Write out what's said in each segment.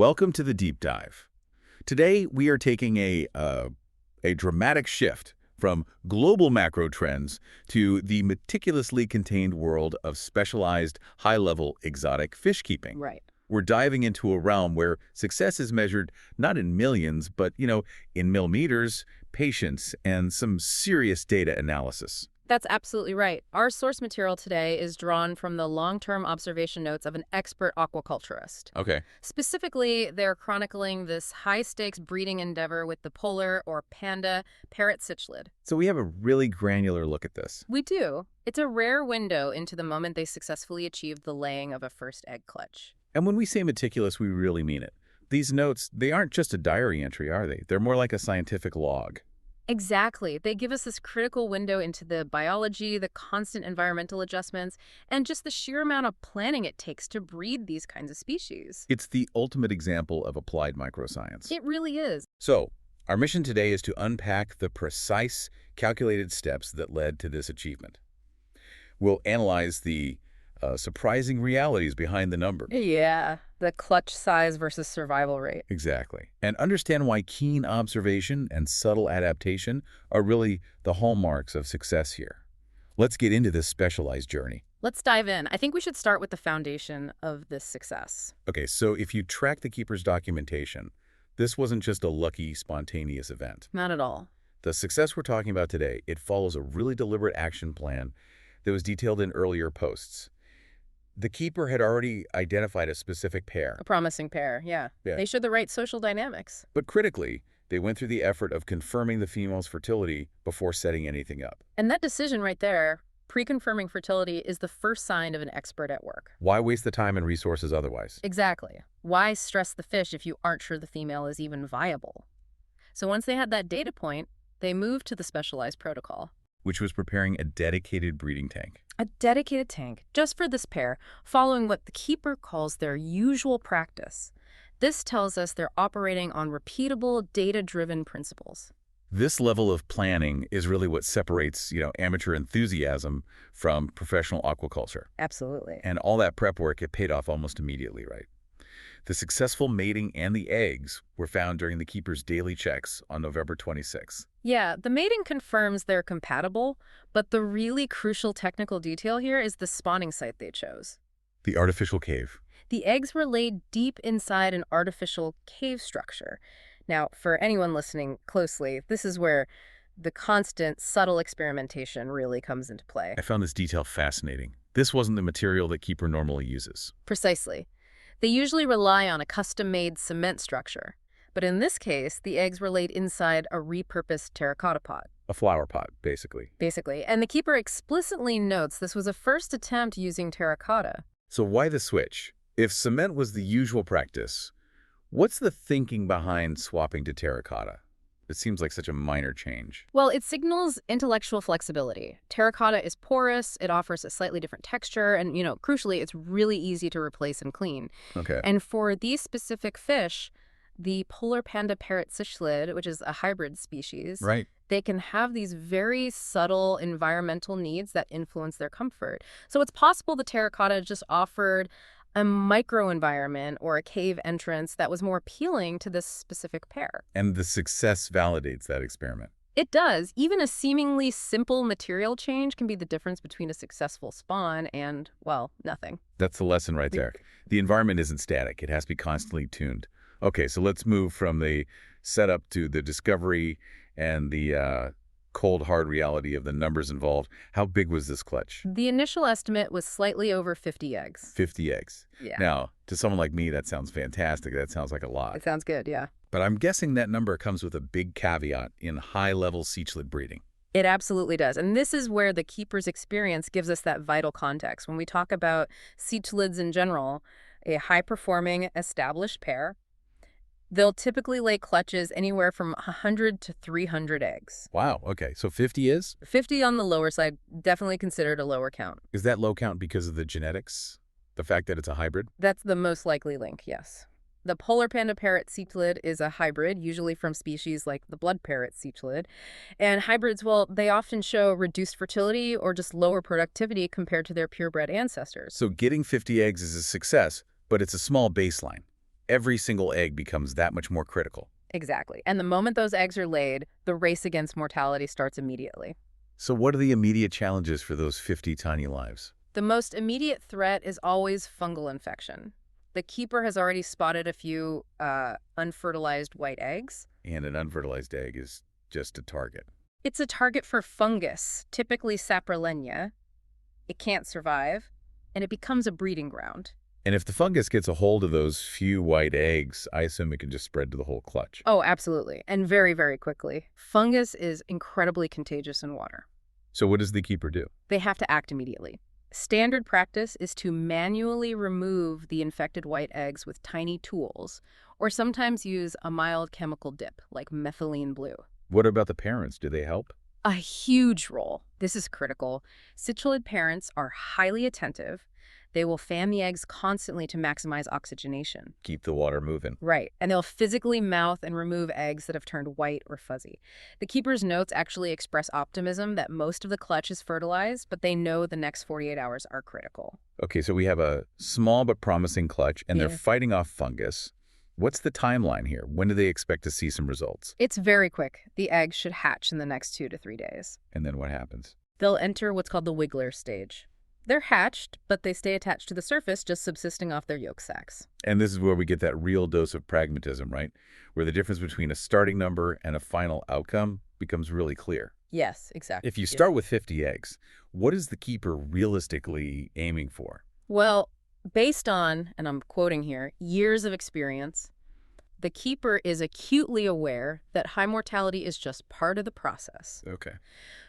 Welcome to the deep dive. Today, we are taking a dramatic shift from global macro trends to the meticulously contained world of specialized, high-level exotic fish keeping. Right. We're diving into a realm where success is measured not in millions, but, in millimeters, patience, and some serious data analysis. That's absolutely right. Our source material today is drawn from the long-term observation notes of an expert aquaculturist. Okay. Specifically, they're chronicling this high-stakes breeding endeavor with the polar or panda parrot cichlid. So we have a really granular look at this. We do. It's a rare window into the moment they successfully achieved the laying of a first egg clutch. And when we say meticulous, we really mean it. These notes, they aren't just a diary entry, are they? They're more like a scientific log. Exactly. They give us this critical window into the biology, the constant environmental adjustments, and just the sheer amount of planning it takes to breed these kinds of species. It's the ultimate example of applied microscience. It really is. So, our mission today is to unpack the precise, calculated steps that led to this achievement. We'll analyze the surprising realities behind the number. Yeah, the clutch size versus survival rate. Exactly. And understand why keen observation and subtle adaptation are really the hallmarks of success here. Let's get into this specialized journey. Let's dive in. I think we should start with the foundation of this success. Okay, so if you track the keeper's documentation, this wasn't just a lucky, spontaneous event. Not at all. The success we're talking about today, it follows a really deliberate action plan that was detailed in earlier posts. The keeper had already identified a specific pair. A promising pair, yeah. They showed the right social dynamics. But critically, they went through the effort of confirming the female's fertility before setting anything up. And that decision right there, pre-confirming fertility, is the first sign of an expert at work. Why waste the time and resources otherwise? Exactly. Why stress the fish if you aren't sure the female is even viable? So once they had that data point, they moved to the specialized protocol. Which was preparing a dedicated breeding tank. A dedicated tank, just for this pair, following what the keeper calls their usual practice. This tells us they're operating on repeatable, data-driven principles. This level of planning is really what separates, amateur enthusiasm from professional aquaculture. Absolutely. And all that prep work, it paid off almost immediately, right? The successful mating and the eggs were found during the keeper's daily checks on November 26th. Yeah, the mating confirms they're compatible, but the really crucial technical detail here is the spawning site they chose. The artificial cave. The eggs were laid deep inside an artificial cave structure. Now, for anyone listening closely, this is where the constant, subtle experimentation really comes into play. I found this detail fascinating. This wasn't the material that keeper normally uses. Precisely. They usually rely on a custom-made cement structure. But in this case, the eggs were laid inside a repurposed terracotta pot. A flower pot, basically. Basically. And the keeper explicitly notes this was a first attempt using terracotta. So why the switch? If cement was the usual practice, what's the thinking behind swapping to terracotta? It seems like such a minor change. Well, it signals intellectual flexibility. Terracotta is porous, it offers a slightly different texture, and, crucially, it's really easy to replace and clean. Okay. And for these specific fish, the polar Panda Parrot Cichlid, which is a hybrid species, right, they can have these very subtle environmental needs that influence their comfort. So it's possible the terracotta just offered a microenvironment or a cave entrance that was more appealing to this specific pair. And the success validates that experiment. It does. Even a seemingly simple material change can be the difference between a successful spawn and, well, nothing. That's the lesson right there. The environment isn't static. It has to be constantly tuned. Okay, so let's move from the setup to the discovery and the cold, hard reality of the numbers involved. How big was this clutch? The initial estimate was slightly over 50 eggs. 50 eggs. Yeah. Now, to someone like me, that sounds fantastic. That sounds like a lot. It sounds good, yeah. But I'm guessing that number comes with a big caveat in high-level cichlid breeding. It absolutely does. And this is where the keeper's experience gives us that vital context. When we talk about cichlids in general, a high-performing established pair, they'll typically lay clutches anywhere from 100 to 300 eggs. Wow, okay. So 50 is? 50 on the lower side, definitely considered a lower count. Is that low count because of the genetics? The fact that it's a hybrid? That's the most likely link, yes. The polar Panda Parrot Cichlid is a hybrid, usually from species like the blood parrot cichlid. And hybrids, well, they often show reduced fertility or just lower productivity compared to their purebred ancestors. So getting 50 eggs is a success, but it's a small baseline. every single egg becomes that much more critical. Exactly. And the moment those eggs are laid, the race against mortality starts immediately. So what are the immediate challenges for those 50 tiny lives? The most immediate threat is always fungal infection. The keeper has already spotted a few unfertilized white eggs. And an unfertilized egg is just a target. It's a target for fungus, typically Saprolegna. It can't survive, and it becomes a breeding ground. And if the fungus gets a hold of those few white eggs, I assume it can just spread to the whole clutch. Oh, absolutely, and very, very quickly. Fungus is incredibly contagious in water. So what does the keeper do? They have to act immediately. Standard practice is to manually remove the infected white eggs with tiny tools, or sometimes use a mild chemical dip, like methylene blue. What about the parents? Do they help? A huge role. This is critical. Cichlid parents are highly attentive. They will fan the eggs constantly to maximize oxygenation. Keep the water moving. Right, and they'll physically mouth and remove eggs that have turned white or fuzzy. The keeper's notes actually express optimism that most of the clutch is fertilized, but they know the next 48 hours are critical. Okay, so we have a small but promising clutch, and they're fighting off fungus. What's the timeline here? When do they expect to see some results? It's very quick. The eggs should hatch in the next 2 to 3 days. And then what happens? They'll enter what's called the wiggler stage. They're hatched, but they stay attached to the surface, just subsisting off their yolk sacs. And this is where we get that real dose of pragmatism, right? Where the difference between a starting number and a final outcome becomes really clear. Yes, exactly. If you start with 50 eggs, what is the keeper realistically aiming for? Well, based on, and I'm quoting here, years of experience, the keeper is acutely aware that high mortality is just part of the process. Okay.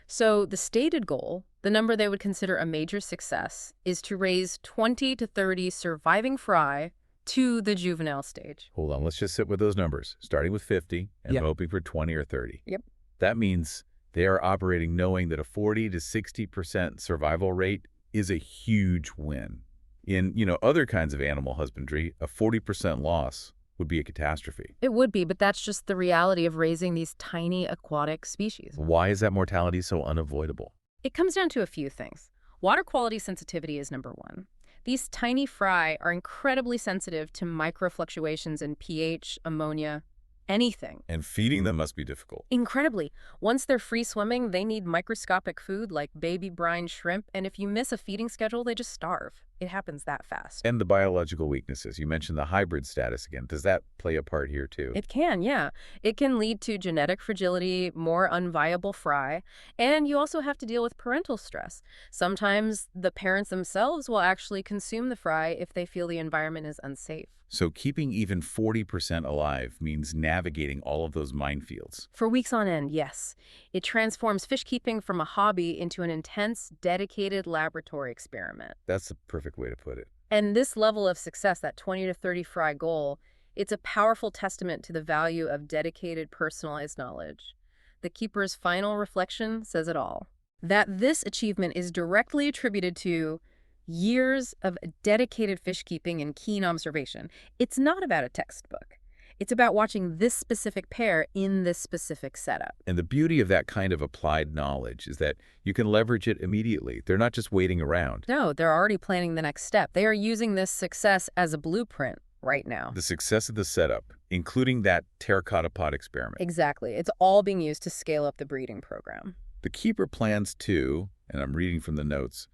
So the stated goal, the number they would consider a major success, is to raise 20 to 30 surviving fry to the juvenile stage. Hold on, let's just sit with those numbers, starting with 50 and hoping for 20 or 30. Yep. That means they are operating knowing that a 40 to 60% survival rate is a huge win. In, other kinds of animal husbandry, a 40% loss would be a catastrophe. It would be, but that's just the reality of raising these tiny aquatic species. Why is that mortality so unavoidable? It comes down to a few things. Water quality sensitivity is number one. These tiny fry are incredibly sensitive to microfluctuations in pH, ammonia, anything. And feeding them must be difficult. Incredibly. Once they're free swimming, they need microscopic food like baby brine shrimp, and if you miss a feeding schedule, they just starve. It happens that fast. And the biological weaknesses. You mentioned the hybrid status again. Does that play a part here too? It can, yeah. It can lead to genetic fragility, more unviable fry, and you also have to deal with parental stress. Sometimes the parents themselves will actually consume the fry if they feel the environment is unsafe. So keeping even 40% alive means navigating all of those minefields. For weeks on end, yes. It transforms fish keeping from a hobby into an intense, dedicated laboratory experiment. That's the perfect way to put it. And this level of success, that 20 to 30 fry goal, it's a powerful testament to the value of dedicated, personalized knowledge. The keeper's final reflection says it all. That this achievement is directly attributed to years of dedicated fish keeping and keen observation. It's not about a textbook. It's about watching this specific pair in this specific setup. And the beauty of that kind of applied knowledge is that you can leverage it immediately. They're not just waiting around. No, they're already planning the next step. They are using this success as a blueprint right now. The success of the setup, including that terracotta pot experiment. Exactly. It's all being used to scale up the breeding program. The keeper plans to, and I'm reading from the notes,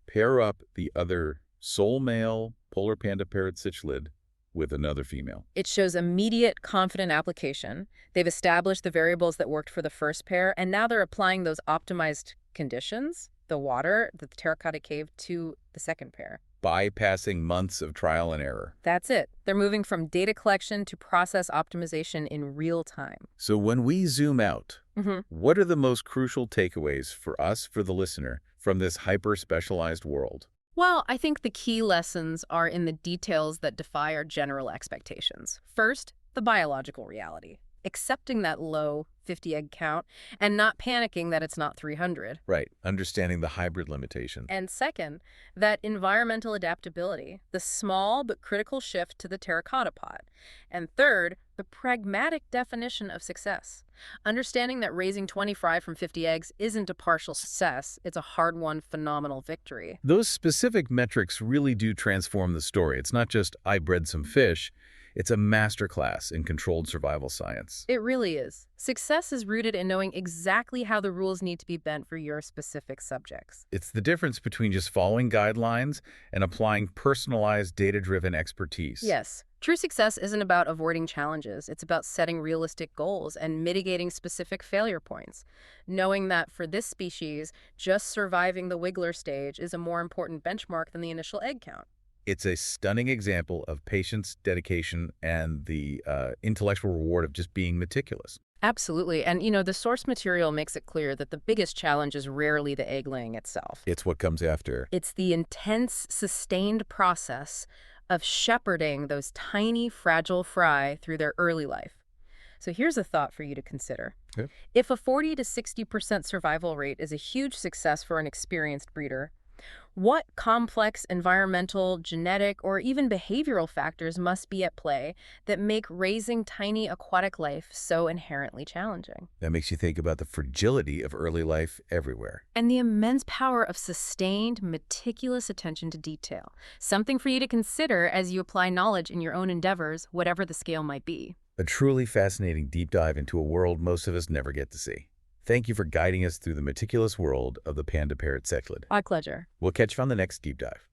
pair up the other sole male polar panda parrot cichlid with another female. It shows immediate, confident application. They've established the variables that worked for the first pair, and now they're applying those optimized conditions, the water, the terracotta cave, to the second pair. Bypassing months of trial and error. That's it. They're moving from data collection to process optimization in real time. So when we zoom out, what are the most crucial takeaways for us, for the listener, from this hyper-specialized world? Well, I think the key lessons are in the details that defy our general expectations. First, the biological reality. Accepting that low 50 egg count and not panicking that it's not 300. Right, understanding the hybrid limitation. And second, that environmental adaptability, the small but critical shift to the terracotta pot. And third, the pragmatic definition of success. Understanding that raising 20 fry from 50 eggs isn't a partial success, it's a hard-won phenomenal victory. Those specific metrics really do transform the story. It's not just, I bred some fish. It's a masterclass in controlled survival science. It really is. Success is rooted in knowing exactly how the rules need to be bent for your specific subjects. It's the difference between just following guidelines and applying personalized, data-driven expertise. Yes, true success isn't about avoiding challenges. It's about setting realistic goals and mitigating specific failure points. Knowing that for this species, just surviving the wiggler stage is a more important benchmark than the initial egg count. It's a stunning example of patience, dedication, and the intellectual reward of just being meticulous. Absolutely. And, the source material makes it clear that the biggest challenge is rarely the egg laying itself. It's what comes after. It's the intense, sustained process of shepherding those tiny, fragile fry through their early life. So here's a thought for you to consider. Okay. If a 40 to 60% survival rate is a huge success for an experienced breeder, what complex environmental, genetic, or even behavioral factors must be at play that make raising tiny aquatic life so inherently challenging? That makes you think about the fragility of early life everywhere. And the immense power of sustained, meticulous attention to detail. Something for you to consider as you apply knowledge in your own endeavors, whatever the scale might be. A truly fascinating deep dive into a world most of us never get to see. Thank you for guiding us through the meticulous world of the Panda Parrot Cichlid. My pleasure. We'll catch you on the next deep dive.